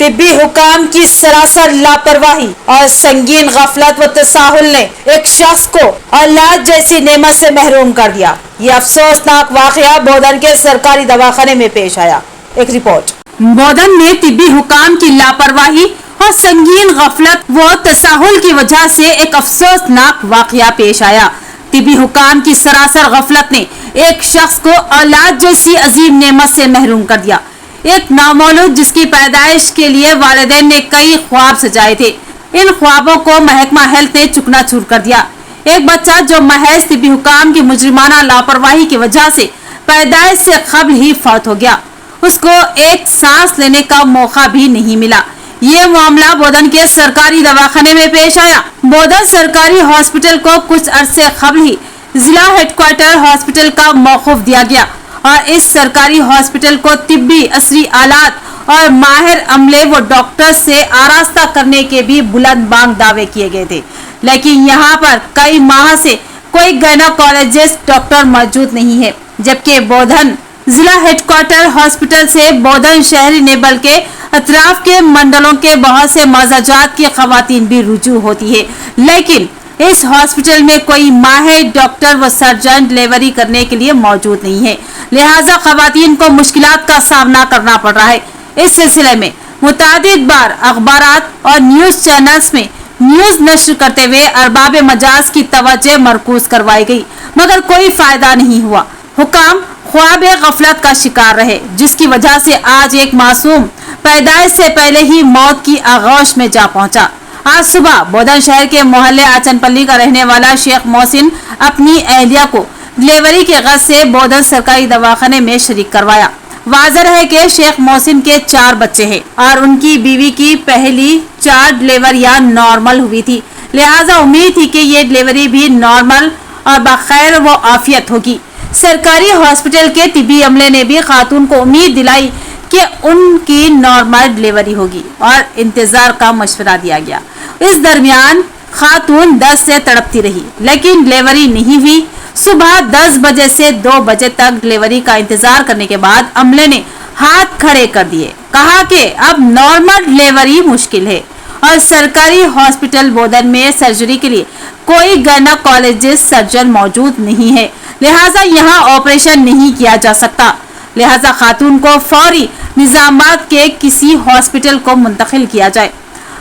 طبی حکام کی سراسر لاپرواہی اور سنگین غفلت و تساہل نے ایک شخص کو اولاد جیسی نعمت سے محروم کر دیا۔ یہ افسوسناک واقعہ بودن کے سرکاری دواخانے میں پیش آیا۔ ایک رپورٹ۔ بودن میں طبی حکام کی لاپرواہی اور سنگین غفلت و تساہل کی وجہ سے ایک افسوسناک واقعہ پیش آیا۔ طبی حکام کی سراسر غفلت نے ایک شخص کو اولاد جیسی عظیم نعمت سے محروم کر دیا۔ ایک نامولود جس کی پیدائش کے لیے والدین نے کئی خواب سجائے تھے، ان خوابوں کو محکمہ ہیلتھ نے چکنا چور کر دیا۔ ایک بچہ جو محض طبی حکام کی مجرمانہ لاپرواہی کی وجہ سے پیدائش سے قبل ہی فوت ہو گیا، اس کو ایک سانس لینے کا موقع بھی نہیں ملا۔ یہ معاملہ بودن کے سرکاری دواخانے میں پیش آیا۔ بودن سرکاری ہاسپٹل کو کچھ عرصے قبل ہی ضلع ہیڈ کوارٹر ہاسپٹل کا موقف دیا گیا اور اس سرکاری ہاسپٹل کو طبی عصری آلات اور ماہر عملے و ڈاکٹر سے آراستہ کرنے کے بھی بلند بانگ دعوے کیے گئے تھے، لیکن یہاں پر کئی ماہ سے کوئی گائناکالوجسٹ ڈاکٹر موجود نہیں ہے، جبکہ بودن ضلع ہیڈ کوارٹر ہاسپٹل سے بودن شہری نے بلکہ اطراف کے منڈلوں کے بہت سے مزاجات کی خواتین بھی رجوع ہوتی ہے، لیکن اس ہاسپٹل میں کوئی ماہر ڈاکٹر و سرجن ڈلیوری کرنے کے لیے موجود نہیں ہے، لہٰذا خواتین کو مشکلات کا سامنا کرنا پڑ رہا ہے۔ اس سلسلے میں متعدد بار اخبارات اور نیوز چینلز میں نیوز نشر کرتے ہوئے ارباب مجاز کی توجہ مرکوز کروائی گئی، مگر کوئی فائدہ نہیں ہوا۔ حکام خواب غفلت کا شکار رہے، جس کی وجہ سے آج ایک معصوم پیدائش سے پہلے ہی موت کی آغوش میں جا پہنچا۔ آج صبح بودن شہر کے محلے آچن پلی کا رہنے والا شیخ محسن اپنی اہلیہ کو ڈلیوری کے غرض سے بودن سرکاری دواخانے میں شریک کروایا۔ واضح ہے کہ شیخ محسن کے 4 بچے ہیں اور ان کی بیوی کی پہلی 4 ڈلیوریاں نارمل ہوئی تھی، لہٰذا امید تھی کہ یہ ڈلیوری بھی نارمل اور بخیر و عافیت ہوگی۔ سرکاری ہاسپٹل کے طبی عملے نے بھی خاتون کو امید دلائی کہ ان کی نارمل ڈلیوری ہوگی اور انتظار کا مشورہ دیا گیا۔ اس درمیان خاتون درد سے تڑپتی رہی، لیکن ڈلیوری نہیں ہوئی۔ صبح 10 بجے سے 2 بجے تک ڈلیوری کا انتظار کرنے کے بعد عملے نے ہاتھ کھڑے کر دیے، کہا کہ اب نارمل ڈلیوری مشکل ہے اور سرکاری ہاسپٹل بودن میں سرجری کے لیے کوئی گائناکالوجسٹ سرجن موجود نہیں ہے، لہٰذا یہاں آپریشن نہیں کیا جا سکتا، لہٰذا خاتون کو فوری نظامات کے کسی ہاسپٹل کو منتقل کیا جائے۔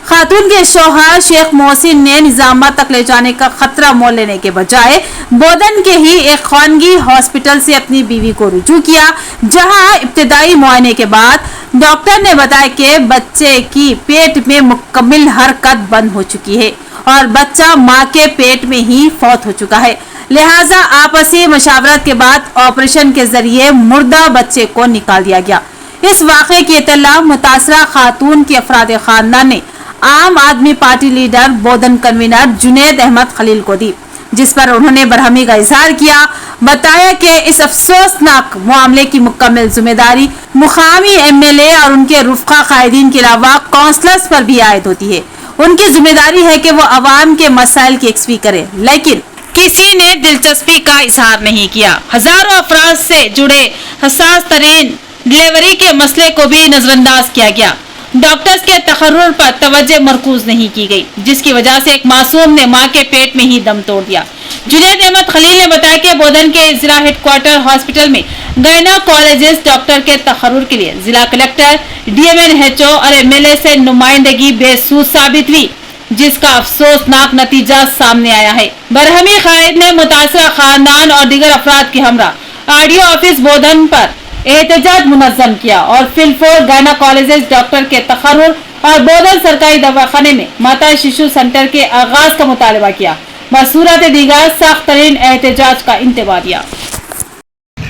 خاتون کے شوہر شیخ محسن نے نظامات تک لے جانے کا خطرہ مول لینے کے بجائے بودن کے ہی ایک خانگی ہاسپٹل سے اپنی بیوی کو رجوع کیا، جہاں ابتدائی معائنے کے بعد ڈاکٹر نے بتایا کہ بچے کی پیٹ میں مکمل حرکت بند ہو چکی ہے اور بچہ ماں کے پیٹ میں ہی فوت ہو چکا ہے، لہٰذا آپسی مشاورت کے بعد آپریشن کے ذریعے مردہ بچے کو نکال دیا گیا۔ اس واقعے کی اطلاع متاثرہ خاتون کے افراد خاندان نے Aam Aadmi party leader Bodhan convener Junaid Ahmed Khalil کو دی، جس پر انہوں نے برہمی کا اظہار کیا، بتایا کہ اس افسوسناک معاملے کی مکمل ذمہ داری مقامی MLA اور ان کے رفقا قائدین کے علاوہ کونسلرز پر بھی عائد ہوتی ہے۔ ان کی ذمہ داری ہے کہ وہ عوام کے مسائل کی یکسوئی کرے، لیکن کسی نے دلچسپی کا اظہار نہیں کیا۔ ہزاروں افراد سے جڑے حساس ترین ڈلیوری کے مسئلے کو بھی نظر انداز کیا گیا۔ ڈاکٹرز کے تقرر پر توجہ مرکوز نہیں کی گئی، جس کی وجہ سے ایک معصوم نے ماں کے پیٹ میں ہی دم توڑ دیا۔ جنید احمد خلیل نے بتایا کہ بودن کے ضلع ہیڈ کوارٹر ہاسپٹل میں گائناکالوجسٹ ڈاکٹر کے تقرر کے لیے ضلع کلکٹر، DMNHO اور MLA سے نمائندگی بے سود ثابت ہوئی، جس کا افسوسناک نتیجہ سامنے آیا ہے۔ برہمی قائد نے متاثرہ خاندان اور دیگر افراد کے ہمراہ RDO آفس بودن پر احتجاج منظم کیا اور فلفور گائناکالوجسٹ ڈاکٹر کے تقرر اور بودن سرکاری دواخانے میں ماتا ششو سینٹر کے آغاز کا مطالبہ کیا، بصورت دیگر سخت ترین احتجاج کا انتباہ دیا۔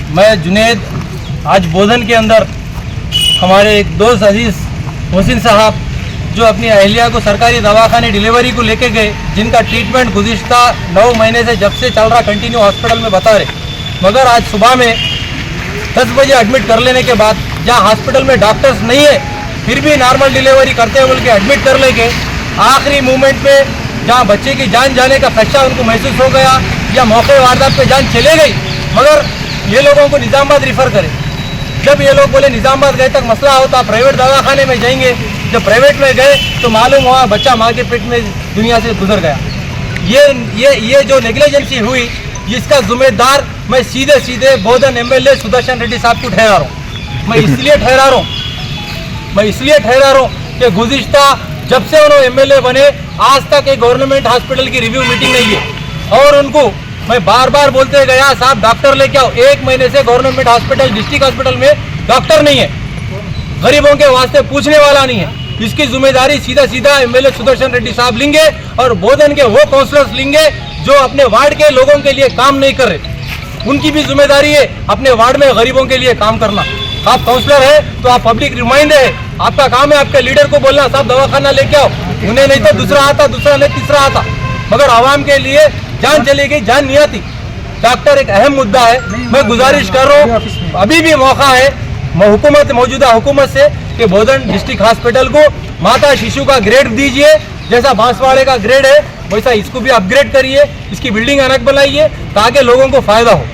میں جنید آج بودن کے اندر ہمارے ایک دوست عزیز محسن صاحب جو اپنی اہلیہ کو سرکاری دواخانے ڈیلیوری کو لے کے گئے، جن کا ٹریٹمنٹ گزشتہ 9 مہینے سے جب سے چل رہا کنٹینیو ہاسپٹل میں بتا رہے، مگر آج صبح میں 10 بجے ایڈمٹ کر لینے کے بعد جہاں ہاسپٹل میں ڈاکٹرز نہیں ہے پھر بھی نارمل ڈیلیوری کرتے ہیں بول کے ایڈمٹ کر لے کے آخری مومنٹ میں جہاں بچے کی جان جانے کا خدشہ ان کو محسوس ہو گیا یا موقع واردات پہ جان چلے گئی، مگر یہ لوگوں کو نظام آباد ریفر کرے۔ جب یہ لوگ بولے نظام آباد گئے تک مسئلہ ہوتا پرائیویٹ دواخانے میں جائیں گے، जब प्राइवेट में गए तो मालूम हुआ बच्चा माँ के पेट में दुनिया से गुजर गया। ये जो नेग्लिजेंसी हुई, इसका जिम्मेदार मैं सीधे सीधे बोधन एमएलए सुदर्शन रेड्डी साहब को ठहरा रहा हूँ। मैं इसलिए ठहरा रहा हूँ कि गुज़िश्ता जब से उन्होंने एमएलए बने आज तक एक गवर्नमेंट हॉस्पिटल की रिव्यू मीटिंग नहीं है। और उनको मैं बार बार बोलते गया, साहब डॉक्टर लेके आओ। 1 महीने से गवर्नमेंट हॉस्पिटल, डिस्ट्रिक्ट हॉस्पिटल में डॉक्टर नहीं है, गरीबों के वास्ते पूछने वाला नहीं है। इसकी जिम्मेदारी सीधा एमएलए सुदर्शन रेड्डी साहब लेंगे और बोधन के वो काउंसलर्स लेंगे जो अपने वार्ड के लोगों के लिए काम नहीं कर रहे। उनकी भी जिम्मेदारी है अपने वार्ड में गरीबों के लिए काम करना। आप काउंसलर है तो आप पब्लिक रिमाइंडर है, आपका काम है आपके लीडर को बोलना साहब दवाखाना लेके आओ। उन्हें नहीं तो दूसरा आता, दूसरा नहीं तीसरा आता, मगर आवाम के लिए जान चली गई, जान नहीं आती। डॉक्टर एक अहम मुद्दा है। मैं गुजारिश कर रहा हूँ, अभी भी मौका है मौजूदा हुकूमत से कि बोधन डिस्ट्रिक्ट हॉस्पिटल को माता शिशु का ग्रेड दीजिए। जैसा बांसवाड़े का ग्रेड है वैसा इसको भी अपग्रेड करिए, इसकी बिल्डिंग अलग बनाइए ताकि लोगों को फायदा हो।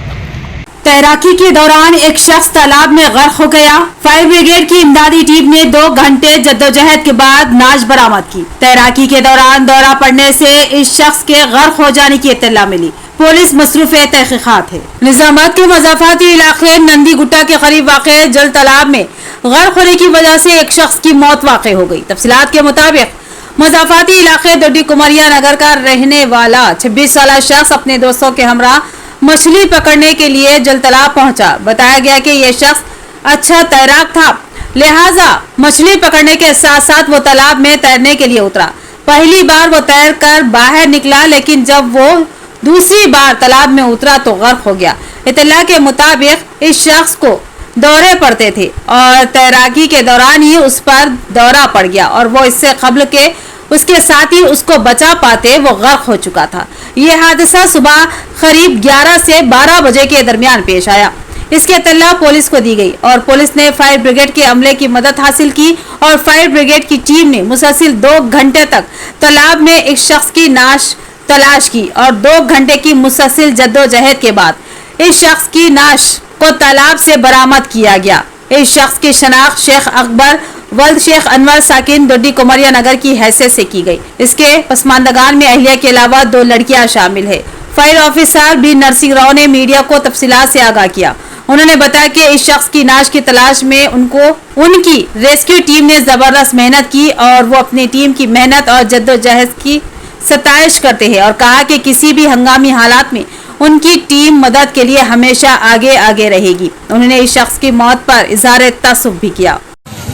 तैराकी के दौरान एक शख्स तालाब में गर्क हो गया। फायर ब्रिगेड की इमदादी टीम ने 2 घंटे जद्दोजहद के बाद नाश बरामद की। तैराकी के दौरान दौरा पड़ने से इस शख्स के गर्क हो जाने की इत्तला मिली। पुलिस मसरूफ तहकीकात है। निजामाबाद के मजाफाती इलाके नंदी गुट्टा के करीब वाक़ जल तालाब में गर्क होने की वजह से एक शख्स की मौत वाक़ हो गई। तफसीलात के मुताबिक मजाफाती इलाके दोडी कुमरिया नगर का रहने वाला 26 साला शख्स अपने दोस्तों के हमरा मछली पकड़ने के लिए जल तालाब पहुंचा। बताया गया कि यह शख्स अच्छा तैराक था, लिहाजा मछली पकड़ने के साथ साथ वो तालाब में तैरने के लिए उतरा। पहली बार वो तैर कर बाहर निकला, लेकिन जब वो दूसरी बार तालाब में उतरा तो गर्क हो गया। इत्तला के मुताबिक इस शख्स को दौरे पड़ते थे और तैराकी के दौरान ही उस पर दौरा पड़ गया और वो इससे कबल के उसके साथी उसको बचा पाते वो गर्क हो चुका था। ये हादसा सुबह करीब 11 से 12 बजे के दरमियान पेश आया। इसकी इत्तला पुलिस को दी गई और पुलिस ने फायर ब्रिगेड के अमले की मदद हासिल की और फायर ब्रिगेड की टीम ने मुसलसिल 2 घंटे तक तालाब में एक शख्स की नाश तलाश की और 2 घंटे की मुसलसिल जद्दोजहद के बाद इस शख्स की नाश को तालाब से बरामद किया गया। इस शख्स की शनाख्त शेख अकबर वल्द शेख अनवर साकिन दोडी कुमरिया नगर की हैसियत से की गई। इसके पसमानदगान में अहलिया के अलावा 2 लड़कियां शामिल है। Fire officer B Narasimha Rao ने मीडिया को तफसीलात से आगाह किया। उन्होंने बताया कि इस शख्स की नाश की तलाश में उनकी रेस्क्यू टीम ने जबरदस्त मेहनत की और वो अपनी टीम की मेहनत और जद्दोजहद की सताइश करते हैं और कहा कि किसी भी हंगामी हालात में उनकी टीम मदद के लिए हमेशा आगे रहेगी। उन्होंने इस शख्स की मौत पर इजहार तअस्सुफ भी किया।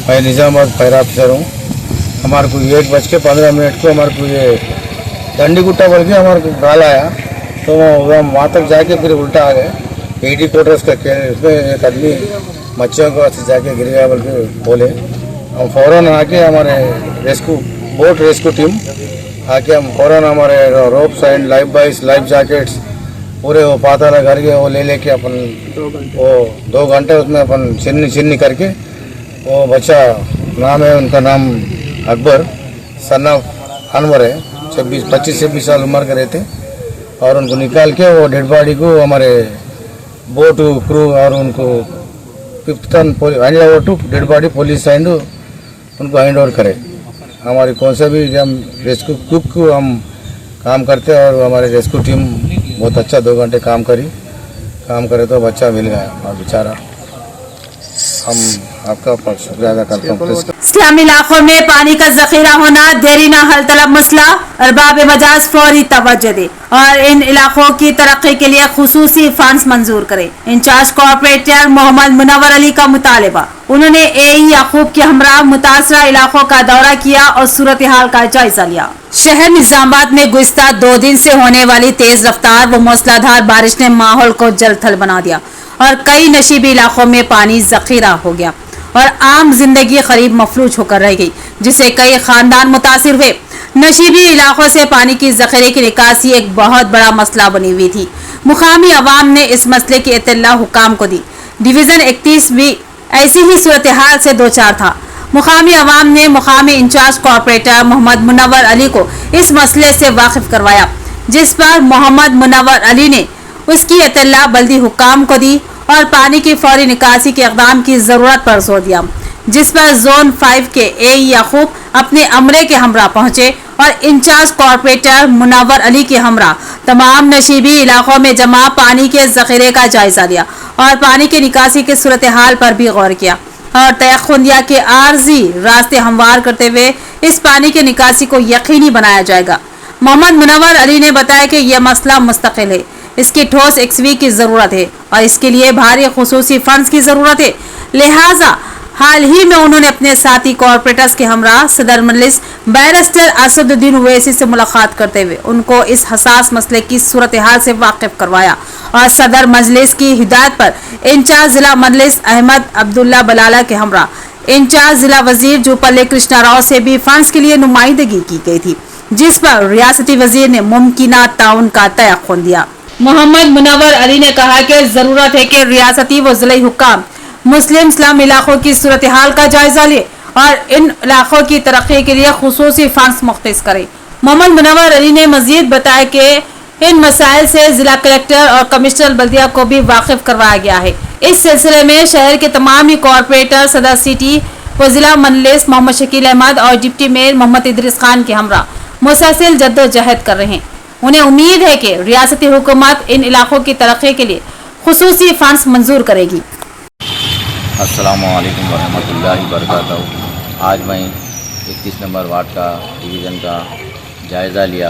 मैं निजामाबाद फायर ऑफिसर हूँ। हमारे को 1:15 को हमारे को ये डंडी गुट्टा बोल के हमारे को डाल आया, तो हम वहाँ तक जाके फिर उल्टा आ गए। 80 क्वार्टर्स का उसमें एक आदमी मच्छियों को जाके गिर गया बोल के बोले। हम फ़ौरन आके हमारे बोट रेस्क्यू टीम आके हम फ़ौरन हमारे ropes and life boys, life jackets पूरे वो पाताला करके वो ले अपन वो 2 घंटे उसमें अपन छिन्नी करके वो बच्चा नाम है उनका नाम अकबर सन ऑफ अनवर है, 25-26 साल उम्र के रहते, और उनको निकाल के वो डेड बॉडी को हमारे बोट क्रू और उनको 5th टन hand over to dead body police and उनको हैंड ओवर करे। हमारी कौन सा भी हम रेस्क्यू क्यूब को हम काम करते और हमारे रेस्क्यू टीम बहुत अच्छा 2 घंटे काम करे तो बच्चा मिल गया और बेचारा हम आपका शुक्रिया अदा करता हूँ। इस्लामी इलाकों में पानी का जखीरा होना देरीना हल तलब मसला, अरबाब मजाज फौरी तवज्जो दे और इन इलाकों की तरक्की के लिए खुसूसी फंड्स मंजूर करें। इंचार्ज कॉर्पोरेटर मोहम्मद मुनव्वर अली का मुतालबा। उन्होंने एई याकूब के हमरा मुतासरा इलाकों का दौरा किया और सूरत हाल का जायजा लिया। शहर निजामाबाद में गुज़िश्ता 2 दिन से होने वाली तेज रफ्तार व मूसलाधार बारिश ने माहौल को जलथल बना दिया और कई नशीबी इलाकों में पानी जखीरा हो गया और आम जिंदगी करीब मफलूज होकर रह गई, जिससे कई खानदान मुतासिर हुए। नशीबी इलाकों से पानी की जखीरे की निकासी एक बहुत बड़ा मसला बनी हुई थी। मुकामी अवाम ने इस मसले की इत्तला हुकाम को दी। डिवीज़न 31 भी ऐसी ही सूरत हाल से 2-4 था। मुकामी अवाम ने मुकामी इंचार्ज कॉर्पोरेटर मोहम्मद मुनव्वर अली को इस मसले से वाकिफ करवाया, जिस पर मोहम्मद मुनव्वर अली ने उसकी इत्तला बल्दी हुकाम को दी और पानी की फौरी निकासी के इक़दाम की ज़रूरत पर जोर दिया। जिस पर जोन 5 के ए याकूब अपने अमले के हमरा पहुंचे और इंचार्ज कॉर्पोरेटर मुनव्वर अली के हमरा तमाम नशीबी इलाकों में जमा पानी के जखीरे का जायजा लिया और पानी की निकासी की सूरत हाल पर भी गौर किया और तयख्खुन दिया कि आर्जी रास्ते हमवार करते हुए इस पानी की निकासी को यकीनी बनाया जाएगा। मोहम्मद मुनव्वर अली ने बताया कि यह मसला मुस्तकिल है, इसकी ठोस एक्सवी की ज़रूरत है और इसके लिए भारी खुसूसी फंड्स की ज़रूरत है। लिहाजा हाल ही में उन्होंने अपने साथी कॉर्पोरेटर्स के हमरा सदर मजलिस बैरिस्टर असदुद्दीन ओवैसी से मुलाकात करते हुए उनको इस हसास मसले की सूरत हाल से वाकिफ करवाया और सदर मजलिस की हिदायत पर इंचार्ज जिला मजलिस अहमद अब्दुल्ला बलाला के हमरा इंचार्ज जिला वजीर जूपल्ले कृष्णा राव से भी फंड्स के लिए नुमाइंदगी की गई थी, जिस पर रियासती वजीर ने मुमकिना ताउन का तयख्खुन दिया। मोहम्मद मुनव्वर अली ने कहा कि जरूरत है कि रियासती व जिला हुक्काम मुस्लिम इस्लाम इलाकों की सूरत हाल का जायजा ले और इन इलाकों की तरक्की के लिए खुसूसी फंड्स मुख्तस करे। मोहम्मद मुनव्वर अली ने मजीद बताया कि इन मसाइल से जिला कलेक्टर और कमिश्नर बल्दिया को भी वाकिफ करवाया गया है। इस सिलसिले में शहर के तमाम ही कॉर्पोरेटर, सदर सिटी व जिला मजलिस मोहम्मद शकील अहमद और डिप्टी मेयर मोहम्मद इदरीस खान के हमरा मुसलसल जद्दोजहद कर रहे हैं। उन्हें उम्मीद है कि रियासती हुकूमत इन इलाकों की तरक्की के लिए खुसूसी फंड्स मंजूर करेगी। अस्सलामुअलैकुम वरहमतुल्लाहि वबरकातुहू। आज मैं 31 नंबर वार्ड का डिवीज़न का जायज़ा लिया,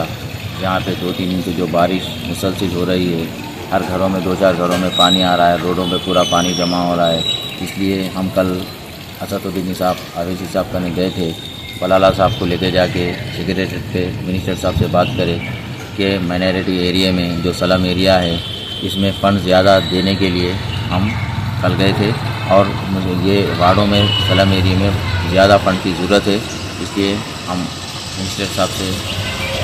जहाँ पे 2-3 दिन से जो बारिश मुसलसल हो रही है, हर घरों में 2-4 घरों में पानी आ रहा है, रोडों पे पूरा पानी जमा हो रहा है। इसलिए हम कल असदुद्दीन साहब अवैसी साहब करने गए थे, बलाला साहब को लेकर जाके सेक्रेटरीट पे मिनिस्टर साहब से बात करें कि माइनॉरिटी एरिया में जो स्लम एरिया है इसमें फ़ंड ज़्यादा देने के लिए हम कल गए थे और मुझे ये वार्डों में स्लम एरिया में ज़्यादा फंड की ज़रूरत है। इसलिए हम मिनिस्टर साहब से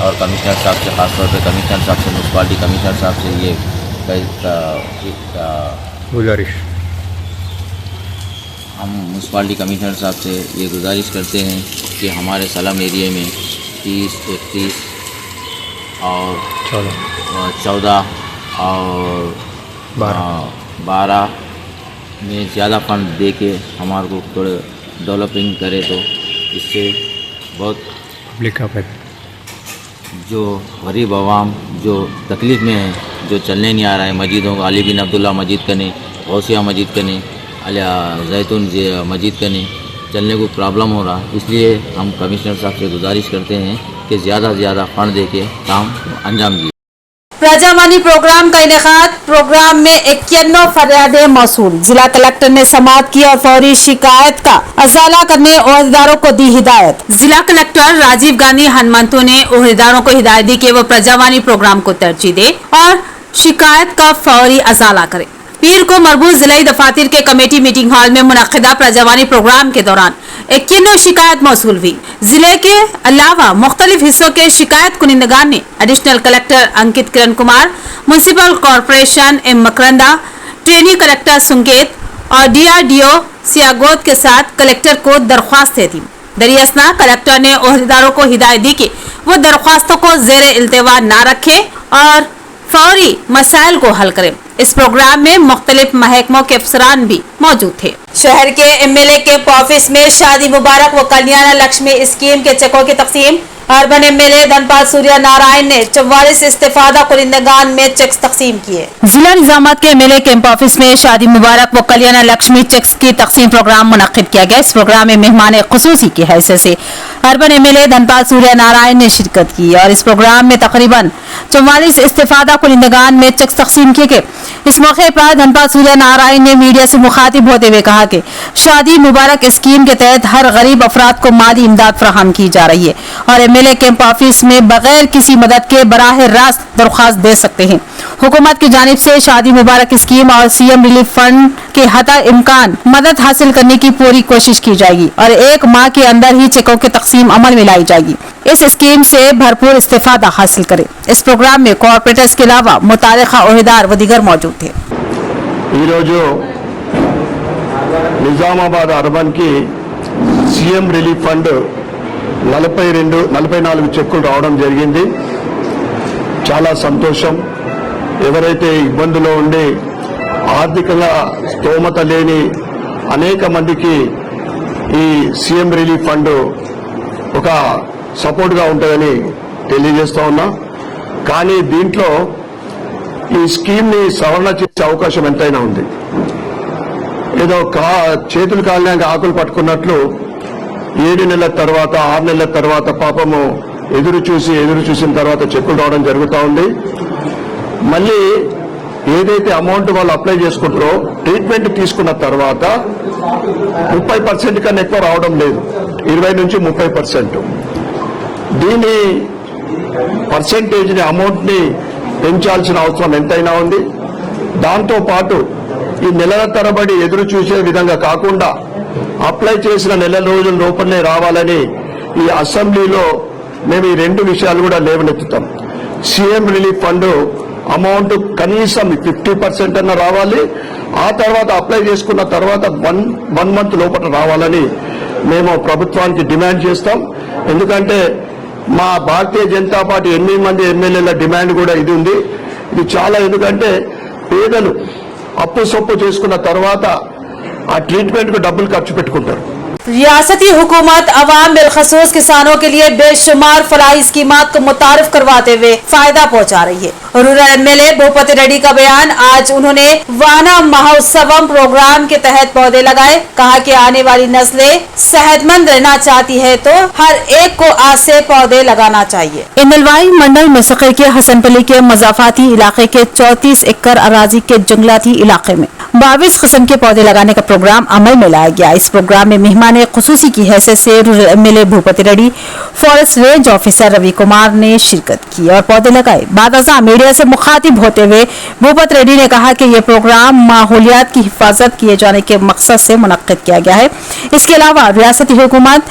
और कमिश्नर साहब से, ख़ासतौर पे कमिश्नर साहब से, म्यूनसिपालिटी कमिश्नर साहब से ये गुजारिश हम म्यूनसिपालिटी कमिश्नर साहब से ये गुजारिश करते हैं कि हमारे स्लम एरिया में 30, 31 और 14 और 12 में ज़्यादा फंड दे के हमारे को थोड़े डेवलपिंग करे तो इससे बहुत पब्लिक का जो गरीब आवाम जो तकलीफ़ में है, जो चलने नहीं आ रहा है, मस्जिदों को अली बिन अब्दुल्ला मस्जिद कने, गौसिया मस्जिद कने, जैतून मस्जिद कने चलने को प्रॉब्लम हो रहा। इसलिए हम कमिश्नर साहब से गुजारिश करते हैं कि ज़्यादा से ज़्यादा फंड दे के काम अंजाम दिए। प्रजावाणी प्रोग्राम का इनेकाद, प्रोग्राम में 91 फरियादें मौसूल। जिला कलेक्टर ने समाअत की और फौरी शिकायत का असाला करने ओहदेदारों को दी हिदायत। जिला कलेक्टर राजीव गांधी हनुमंतु ने ओहदेदारों को हिदायत दी कि वो प्रजावाणी प्रोग्राम को तरजीह दे और शिकायत का फौरी असाला करे। पीर को मरबूत जिलाई दफातर के कमेटी मीटिंग हॉल में मुनक्किदा प्रजावाणी प्रोग्राम के दौरान 91 शिकायत मौसूल हुई। जिले के अलावा मुख्तलिफ हिस्सों के शिकायत कुनिंदगान ने additional collector Ankit Kiran Kumar, municipal corporation M Makaranda, trainee collector Sunket और DRDO सियागोद के साथ कलेक्टर को दरख्वास्तें दी। दरियासना कलेक्टर ने ओहदेदारों को हिदायत दी कि वो दरख्वास्तों को जेर इल्तिवा न रखें और फौरी मसाइल को हल करें। इस प्रोग्राम में मुख्तलिफ महकमों के अफसरान भी मौजूद थे। शहर के MLA कैंप ऑफिस में शादी मुबारक व कल्याण लक्ष्मी स्कीम के चेकों की तकसीम। अर्बन MLA धनपाल सूर्य नारायण ने 44 इस्तेफादा कुनिंदगान में चेक्स तकसीम किए। जिला निजामत के MLA कैंप ऑफिस में शादी मुबारक व कल्याण लक्ष्मी चेक्स की तकसीम प्रोग्राम मुनक्किद किया गया। इस प्रोग्राम में मेहमान खुसूसी की हैसियत से अर्बन MLA धनपाल सूर्य नारायण ने शिरकत की और इस प्रोग्राम में तकरीबन 44 इस्तेफादा कुनिंदगान में चेक्स तकसीम किए गए। इस मौके पर धनपाल सूर्य नारायण ने मीडिया से मुखातिब होते हुए कहा कि शादी मुबारक स्कीम के तहत हर गरीब अफराद को माली इमदाद फराहम की जा रही है और MLA कैंप ऑफिस में बगैर किसी मदद के बराह रास्त दरख्वास्त दे सकते हैं। हुकूमत की जानिब से शादी मुबारक स्कीम और CM रिलीफ फंड के हता इम्कान मदद हासिल करने की पूरी कोशिश की जाएगी और 1 माह के अंदर ही चेकों की तकसीम अमल में लाई जाएगी। इस स्कीम से भरपूर इस्तेफादा हासिल करें। इस प्रोग्राम में कॉर्पोरेटर्स के अलावा मुतालिका ओहदेदार व दीगर मौजूद थे। నిజామాబాద్ అర్బన్ కి CM రిలీఫ్ ఫండ్ 44 చెక్కులు రావడం జరిగింది. చాలా సంతోషం. ఎవరైతే ఇబ్బందులో ఉండి ఆర్థికంగా స్తోమత లేని అనేక మందికి ఈ సీఎం రిలీఫ్ ఫండ్ ఒక సపోర్ట్గా ఉంటుందని తెలియజేస్తా ఉన్నా. కానీ దీంట్లో ఈ స్కీమ్ని సవరణ చేసే అవకాశం ఎంతైనా ఉంది. ఏదో చేతులు కాలినాక ఆకులు పట్టుకున్నట్లు 7 నెలల తర్వాత 6 నెలల తర్వాత పాపము ఎదురు చూసిన తర్వాత చెక్కులు రావడం జరుగుతూ ఉంది. మళ్ళీ ఏదైతే అమౌంట్ వాళ్ళు అప్లై చేసుకుంటారో ట్రీట్మెంట్ తీసుకున్న తర్వాత 30% కన్నా ఎక్కువ రావడం లేదు, 20 నుంచి 30%. దీని పర్సెంటేజ్ని అమౌంట్ని పెంచాల్సిన అవసరం ఎంతైనా ఉంది. దాంతో పాటు ఈ నెలల తరబడి ఎదురు చూసే విధంగా కాకుండా అప్లై చేసిన నెల రోజుల లోపలనే రావాలని ఈ అసెంబ్లీలో మేము ఈ 2 విషయాలు కూడా లేవనెత్తుతాం. సీఎం రిలీఫ్ ఫండ్ అమౌంట్ కనీసం 50% అన్న రావాలి. ఆ తర్వాత అప్లై చేసుకున్న తర్వాత 1 మంత్ లోపల రావాలని మేము ప్రభుత్వానికి డిమాండ్ చేస్తాం. ఎందుకంటే మా భారతీయ జనతా పార్టీ 8 మంది ఎమ్మెల్యేల డిమాండ్ కూడా ఇది ఉంది. ఇది చాలా, ఎందుకంటే పేదలు అప్పు సొప్పు చేసుకున్న తర్వాత ఆ ట్రీట్మెంట్ కు డబ్బులు ఖర్చు పెట్టుకుంటారు. रियासती हुकूमत अवाम बिलखसूस किसानों के लिए बेशुमार फलाही स्कीमात को मुतारिफ करवाते हुए फायदा पहुंचा रही है. रूरल एमएलए भूपति रेड्डी का बयान. आज उन्होंने वाना महोत्सवम प्रोग्राम के तहत पौधे लगाए. कहा कि आने वाली नस्लें सेहतमंद रहना चाहती है तो हर एक को आज से पौधे लगाना चाहिए. इंदलवाई मंडल मुस्तकिल के हसनपली के मजाफाती इलाके के 34 एकड़ अराजी के जंगलाती इलाके में 22 किस्म के पौधे लगाने का प्रोग्राम अमल में लाया गया. इस प्रोग्राम में मेहमान खुसूसी की हैसियत से rural MLA Bhupathi Reddy, forest range officer Ravi Kumar ने शिरकत की और पौधे लगाए. बाद मीडिया से मुखातिब होते हुए भूपति रेड्डी ने कहा कि यह प्रोग्राम माहौलियात की हिफाजत किए जाने के मकसद से मुनक्किद किया गया है. इसके अलावा रियासती हुकूमत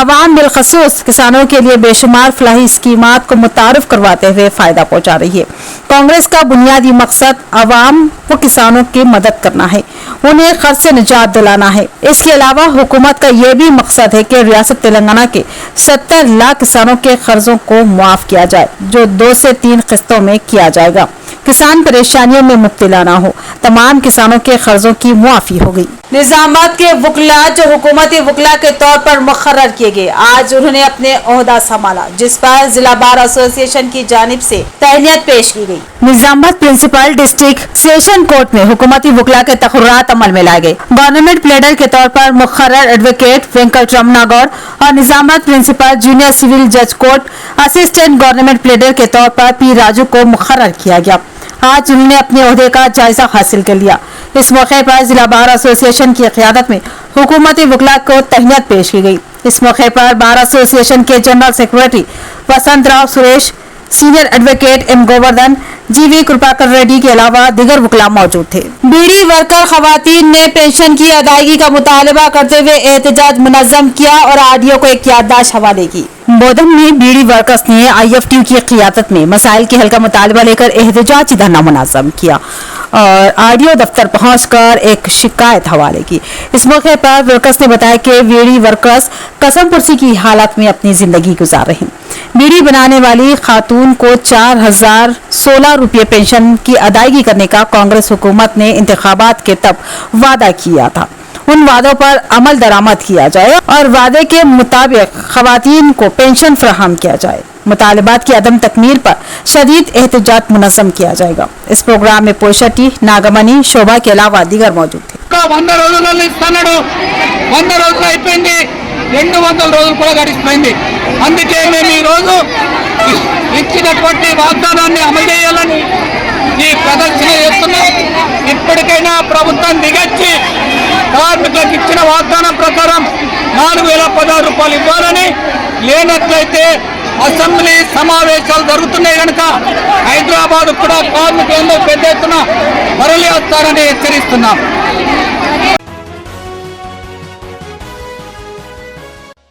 अवाम बिलखसूस किसानों के लिए बेशुमार फलाही स्कीमात को मुतारिफ करवाते हुए फायदा पहुंचा रही है. कांग्रेस का बुनियादी मकसद अवाम व किसानों की मदद करना है, उन्हें कर्ज से निजात दिलाना है. इसके अलावा हुकूमत का यह भी मकसद है कि रियासत तेलंगाना के 70 लाख किसानों के कर्जों को मुआफ किया जाए, जो 2 से 3 किस्तों में किया जाएगा. किसान परेशानियों में मुब्तला न हो. तमाम किसानों के कर्जों की मुआफी होगी. निजामाबाद के वकला जो हुकूमती वकला के तौर पर मुकर्रर किए गए, आज उन्होंने अपने ओहदा संभाला, जिस पर जिला बार एसोसिएशन की जानिब से तहनीत पेश की गई. Nizamabad principal district session court में हुकूमती वकला के तकर्रात अमल में लाए गए. गवर्नमेंट प्लेडर के तौर पर मुकर्रर एडवोकेट वेंकट रमना गौड़ और निजामाबाद प्रिंसिपल जूनियर सिविल जज कोर्ट असिस्टेंट गवर्नमेंट प्लेडर के तौर पर पी राजू को मुकर्रर किया गया. आज उन्होंने अपने ओहदे का जायजा हासिल कर लिया. इस मौके पर जिला बार एसोसिएशन की क़यादत में हुकूमती वकला को तहनीत पेश की गई. इस मौके पर बार एसोसिएशन के general secretary Vasant Rao Suresh, senior advocate M Govardhan, GV Kripakar Reddy के अलावा दीगर वकला मौजूद थे. बीड़ी वर्कर खवातीन ने पेंशन की अदायगी का मुतालबा करते हुए एहतजाज मुनज़्ज़म किया और आरडीओ को एक याददाश्त हवाले की. बोधन में बीड़ी वर्कर्स ने IFTU की क़ियादत में मसाइल के हल का मुतालबा लेकर एहतजाजी धरना मुनज़्ज़म किया और आरडीओ दफ्तर पहुंचकर एक शिकायत हवाले की. इस मौके पर वर्कर्स ने बताया कि बीड़ी वर्कर्स कसम पुरसी की हालत में अपनी जिंदगी गुजार रहे हैं. बीड़ी बनाने वाली खातून को 4016 रुपये पेंशन की अदायगी करने का कांग्रेस हुकूमत ने इंतखाबात के तब वादा किया था. उन वादों पर अमल दरामद किया जाए और वादे के मुताबिक खवातीन को पेंशन फराहम किया जाए. मुतालबात की अदम तकमील पर शदीद एहतजाज मुनज़्ज़म किया जाएगा. इस प्रोग्राम में पोशटी, नागमणि, शोभा के अलावा दीगर मौजूद थे. 100 రోజులలో ఇస్తున్నాడు, 100 రోజులు అయిపోయింది, 200 రోజులు కూడా గడిచిపోయింది. అందుకే మేము ఈరోజు ఇచ్చినటువంటి వాగ్దానాన్ని అమలు చేయాలని ఈ ప్రదర్శన చేస్తున్నాం. ఇప్పటికైనా ప్రభుత్వం దిగొచ్చి కార్మికులకు ఇచ్చిన వాగ్దానం ప్రకారం 4016 రూపాయలు ఇవ్వాలని, లేనట్లయితే అసెంబ్లీ సమావేశాలు జరుగుతున్నాయి కనుక హైదరాబాద్ కూడా కార్మికులందరూ పెద్ద ఎత్తున తరలి వస్తారని హెచ్చరిస్తున్నాం.